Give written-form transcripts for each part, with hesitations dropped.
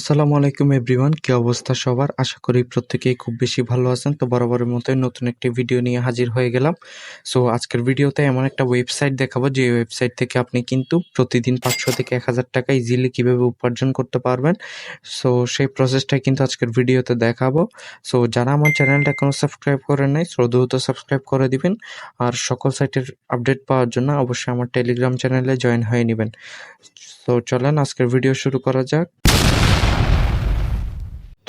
আসসালামু আলাইকুম এভরিওয়ান, কি অবস্থা সবার? আশা করি প্রত্যেকেই খুব বেশি ভালো আছেন। তো বরাবরের মতোই নতুন একটি ভিডিও নিয়ে হাজির হয়ে গেলাম। সো আজকের ভিডিওতে এমন একটা ওয়েবসাইট দেখাবো যে ওয়েবসাইট থেকে আপনি কিন্তু প্রতিদিন 500 থেকে 1000 টাকা ইজিলি কীভাবে উপার্জন করতে পারবেন। সো সেই প্রসেসটাই কিন্তু আজকের ভিডিওতে দেখাবো। সো যারা আমার চ্যানেলটা এখনও সাবস্ক্রাইব করেন নাই দ্রুত সাবস্ক্রাইব করে দিবেন। আর সকল সাইটের আপডেট পাওয়ার জন্য অবশ্যই আমার টেলিগ্রাম চ্যানেলে জয়েন হয়ে নেবেন। সো চলেন আজকের ভিডিও শুরু করা যাক।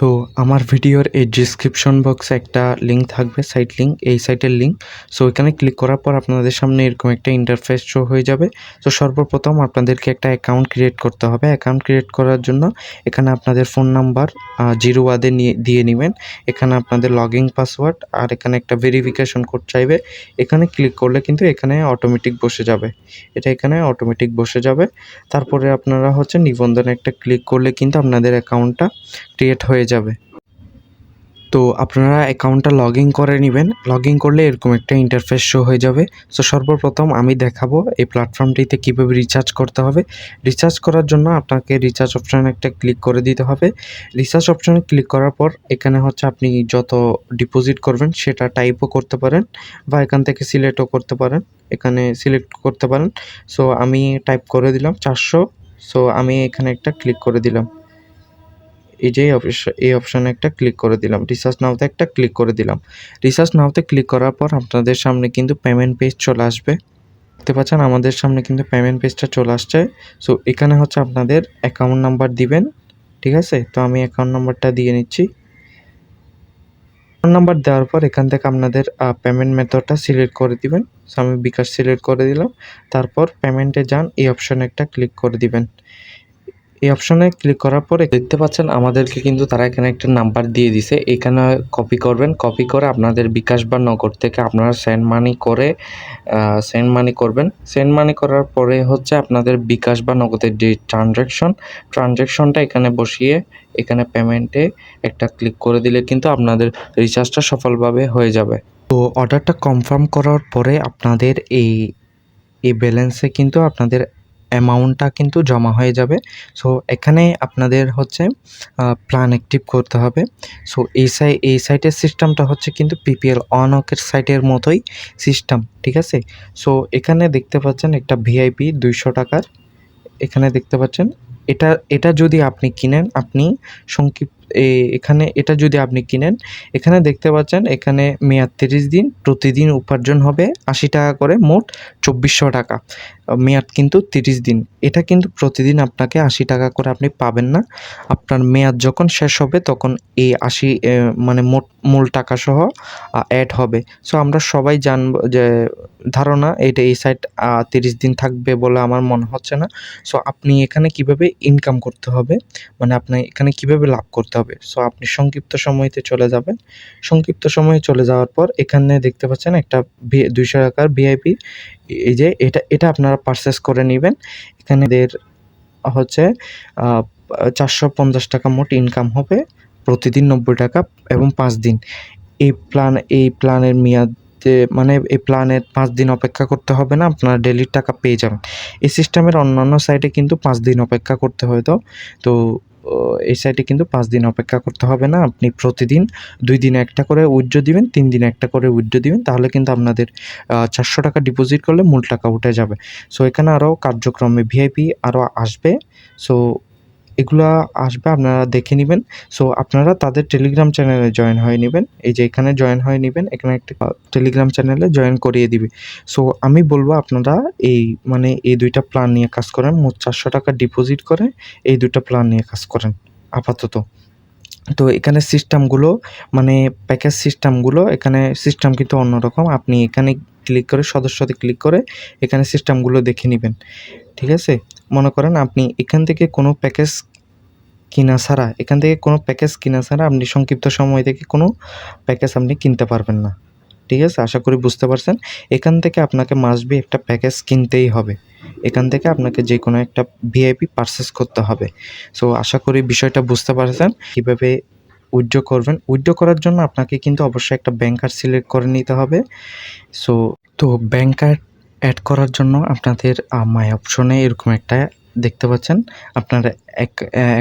তো আমার ভিডিওর এই ডিসক্রিপশন বক্সে একটা লিঙ্ক থাকবে, সাইট লিঙ্ক, এই সাইটের লিঙ্ক। সো এখানে ক্লিক করার পর আপনাদের সামনে এরকম একটা ইন্টারফেস শো হয়ে যাবে। তো সর্বপ্রথম আপনাদেরকে একটা অ্যাকাউন্ট ক্রিয়েট করতে হবে। অ্যাকাউন্ট ক্রিয়েট করার জন্য এখানে আপনাদের ফোন নাম্বার 01 দিয়ে নেবেন। এখানে আপনাদের লগইন পাসওয়ার্ড আর এখানে একটা ভেরিফিকেশন কোড চাইবে। এখানে ক্লিক করলে কিন্তু এখানে অটোমেটিক বসে যাবে। এটা এখানে অটোমেটিক বসে যাবে। তারপরে আপনারা নিবন্ধনে একটা ক্লিক করলে কিন্তু আপনাদের অ্যাকাউন্টটা ক্রিয়েট হয়ে যাবে। তো আপনারা অ্যাকাউন্টটা লগ ইন করে নেবেন। লগ ইন করলে এরকম একটা ইন্টারফেস শো হয়ে যাবে। সো সর্বপ্রথম আমি দেখাবো এই প্ল্যাটফর্মটিতে কীভাবে রিচার্জ করতে হবে। রিচার্জ করার জন্য আপনাকে রিচার্জ অপশানে একটা ক্লিক করে দিতে হবে। রিচার্জ অপশানে ক্লিক করার পর এখানে আপনি যত ডিপোজিট করবেন সেটা টাইপও করতে পারেন বা এখান থেকে সিলেক্টও করতে পারেন। এখানে সিলেক্ট করতে পারেন। সো আমি টাইপ করে দিলাম 400। সো আমি এখানে একটা ক্লিক করে দিলাম। এই অপশানে একটা ক্লিক করে দিলাম। রিচার্জ নাওতে একটা ক্লিক করে দিলাম। রিচার্জ নাওতে ক্লিক করার পর আপনাদের সামনে কিন্তু পেমেন্ট পেজ চলে আসবে। দেখতে পাচ্ছেন আমাদের সামনে কিন্তু পেমেন্ট পেজটা চলে আসছে। সো এখানে আপনাদের অ্যাকাউন্ট নাম্বার দিবেন। ঠিক আছে? তো আমি অ্যাকাউন্ট নাম্বারটা দিয়ে নিচ্ছি। অ্যাকাউন্ট নাম্বার দেওয়ার পর এখান থেকে আপনাদের পেমেন্ট মেথডটা সিলেক্ট করে দিবেন। সো আমি বিকাশ সিলেক্ট করে দিলাম। তারপর পেমেন্টে যান, এই অপশানে একটা ক্লিক করে দিবেন। এই অপশানে ক্লিক করার পরে দেখতে পাচ্ছেন আমাদেরকে কিন্তু তারা এখানে একটা নাম্বার দিয়ে দিছে। এখানে কপি করবেন। কপি করে আপনাদের বিকাশ বা নগদ থেকে আপনারা সেন্ড মানি করবেন। সেন্ড মানি করার পরে আপনাদের বিকাশ বা নগদের যে ট্রানজ্যাকশনটা এখানে বসিয়ে এখানে পেমেন্টে একটা ক্লিক করে দিলে কিন্তু আপনাদের রিচার্জটা সফলভাবে হয়ে যাবে। তো অর্ডারটা কনফার্ম করার পরে আপনাদের এই ব্যালেন্সে কিন্তু আপনাদের অ্যামাউন্টটা কিন্তু জমা হয়ে যাবে। সো এখানে আপনাদের প্ল্যান অ্যাক্টিভ করতে হবে। সো এই সাইটের সিস্টেমটা কিন্তু পিপিএল অনকের সাইটের মতোই সিস্টেম, ঠিক আছে? সো এখানে দেখতে পাচ্ছেন একটা ভিআইপি 200 টাকার এখানে দেখতে পাচ্ছেন। এটা যদি আপনি কিনেন, আপনি এখানে দেখতে পাচ্ছেন এখানে মেয়াদ 30 দিন, প্রতিদিন উপার্জন হবে 80 টাকা করে, মোট 2400 টাকা। মেয়াদ কিন্তু 30 দিন। এটা কিন্তু প্রতিদিন আপনাকে 80 টাকা করে আপনি পাবেন না। আপনার মেয়াদ যখন শেষ হবে তখন এই 80 মানে মূল টাকা সহ অ্যাড হবে। সো আমরা সবাই জানবো যে ধারণা এই সাইট 30 দিন থাকবে বলে আমার মনে হচ্ছে না। সো আপনি এখানে কিভাবে ইনকাম করতে হবে, মানে আপনি এখানে কিভাবে লাভ করতে হবে। সো আপনি সংক্ষিপ্ত সময়তে চলে যাবেন। সংক্ষিপ্ত সময়ে চলে যাওয়ার পর এখানে দেখতে পাচ্ছেন একটা 200 টাকার ভিআইপি, এই যে এটা আপনারা পারচেস করে নিবেন। এখানে হচ্ছে 450 টাকা মোট ইনকাম হবে, প্রতিদিন 90 টাকা এবং 5 দিন। এই প্ল্যানের মেয়াদে মানে এই প্ল্যানের 5 দিন অপেক্ষা করতে হবে না, আপনারা ডেইলি টাকা পেয়ে যাবেন। এই সিস্টেমের অন্যান্য সাইটে কিন্তু 5 দিন অপেক্ষা করতে হতো। তো এই সাইটে কিন্তু 5 দিন অপেক্ষা করতে হবে না। আপনি প্রতিদিন 2 দিনে একটা করে উইথড্র দিবেন, 3 দিনে একটা করে উইথড্র দিবেন। তাহলে কিন্তু আপনাদের 400 টাকা ডিপোজিট করলে মূল টাকা উঠে যাবে। সো এখানে আরও কার্যক্রমে ভিআইপি আরও আসবে। সো এগুলা আসবে, আপনারা দেখে নিবেন। সো আপনারা তাদের টেলিগ্রাম চ্যানেলে জয়েন হয়ে নিবেন। এই যে এখানে জয়েন হয়ে নিবেন, এখানে একটা টেলিগ্রাম চ্যানেলে জয়েন করিয়ে দিবে। সো আমি বলবো আপনারা এই 2টা প্ল্যান নিয়ে কাজ করেন। মোট 400 টাকা ডিপোজিট করে এই 2টা প্ল্যান নিয়ে কাজ করেন আপাতত। তো এখানে সিস্টেমগুলো প্যাকেজ সিস্টেমগুলো এখানে সিস্টেম কিন্তু অন্যরকম। আপনি এখানে ক্লিক করে সদস্যতে ক্লিক করে এখানে সিস্টেমগুলো দেখে নিবেন। ঠিক আছে? মনে করেন আপনি এখান থেকে কোনো প্যাকেজ কিনা ছাড়া আপনি সংক্ষিপ্ত সময় থেকে কোনো প্যাকেজ আপনি কিনতে পারবেন না। ঠিক আছে? আশা করি বুঝতে পারছেন। এখান থেকে আপনাকে মাস্ট বি একটা প্যাকেজ কিনতেই হবে। এখান থেকে আপনাকে যেকোনো একটা ভিআইপি পারচেস করতে হবে। সো আশা করি বিষয়টা বুঝতে পারছেন। কীভাবে উইথড্র করবেন। উইথড্র করার জন্য আপনাকে কিন্তু অবশ্যই একটা ব্যাংক কার্ড সিলেক্ট করে নিতে হবে। তো ব্যাংক কার্ড অ্যাড করার জন্য আপনাদের মাই অপশনে এরকম একটা দেখতে পাচ্ছেন আপনারা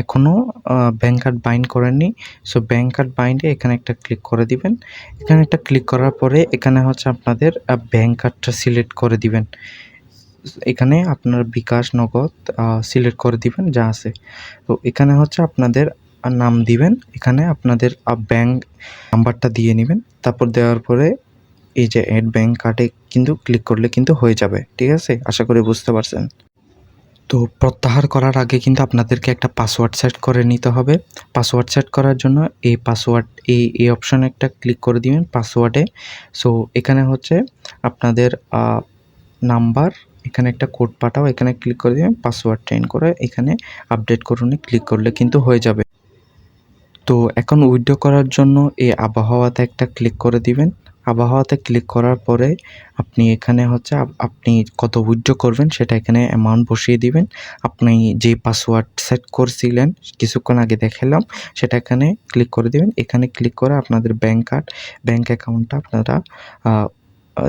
এখনও ব্যাংক কার্ড বাইন্ড করেননি। সো ব্যাংক কার্ড বাইন্ডে এখানে একটা ক্লিক করে দিবেন। এখানে একটা ক্লিক করার পরে এখানে হচ্ছে আপনাদের ব্যাংক কার্ডটা সিলেক্ট করে দিবেন। এখানে আপনার বিকাশ, নগদ সিলেক্ট করে দিবেন যা আছে। তো এখানে হচ্ছে আপনাদের নাম দিবেন। এখানে আপনাদের ব্যাংক নাম্বারটা দিয়ে নিবেন। তারপর দেওয়ার পরে এই যে এড ব্যাংক কার্ডে কিন্তু ক্লিক করলে কিন্তু হয়ে যাবে। ঠিক আছে? আশা করি বুঝতে পারছেন। তো প্রত্যাহার করার আগে কিন্তু আপনাদেরকে একটা পাসওয়ার্ড সেট করে নিতে হবে। পাসওয়ার্ড সেট করার জন্য এই পাসওয়ার্ড এই অপশনে একটা ক্লিক করে দিবেন পাসওয়ার্ডে। সো এখানে হচ্ছে আপনাদের নাম্বার, এখানে একটা কোড পাঠাও, এখানে ক্লিক করে দিবেন। পাসওয়ার্ড চেঞ্জ করে এখানে আপডেট করুনে ক্লিক করলে কিন্তু হয়ে যাবে। তো এখন উইথড্র করার জন্য এই আবহাওয়াতে একটা ক্লিক করে দিবেন। আবহাওয়াতে ক্লিক করার পরে আপনি এখানে হচ্ছে আপনি কত উইথড্র করবেন সেটা এখানে অ্যামাউন্ট বসিয়ে দিবেন। আপনি যে পাসওয়ার্ড সেট করছিলেন কিছুক্ষণ আগে দেখালাম সেটা এখানে ক্লিক করে দিবেন। এখানে ক্লিক করে আপনাদের ব্যাংক অ্যাকাউন্টটা আপনারা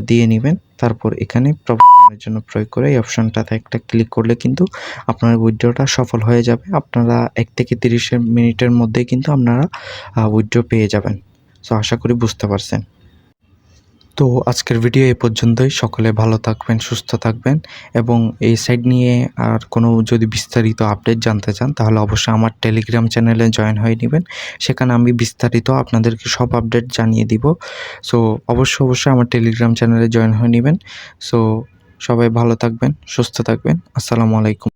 দিয়ে নিবেন। তারপর এখানে প্রবর্তনের জন্য প্রয়োগ করে এই অপশনটাতে একটা ক্লিক করলে কিন্তু আপনার উইথড্রটা সফল হয়ে যাবে। আপনারা 1 থেকে 30 মিনিটের মধ্যেই কিন্তু আপনারা উইথড্র পেয়ে যাবেন। সো আশা করি বুঝতে পারছেন। তো আজকের ভিডিও এই পর্যন্তই। সকলে ভালো থাকবেন, সুস্থ থাকবেন এবং এই সাইট নিয়ে আর কোনো যদি বিস্তারিত আপডেট জানতে চান তাহলে অবশ্যই আমার টেলিগ্রাম চ্যানেলে জয়েন হয়ে নিবেন। সেখানে আমি বিস্তারিত আপনাদেরকে সব আপডেট জানিয়ে দিব। সো অবশ্যই আমার টেলিগ্রাম চ্যানেলে জয়েন হয়ে নিবেন। সো সবাই ভালো থাকবেন, সুস্থ থাকবেন। আসসালামু আলাইকুম।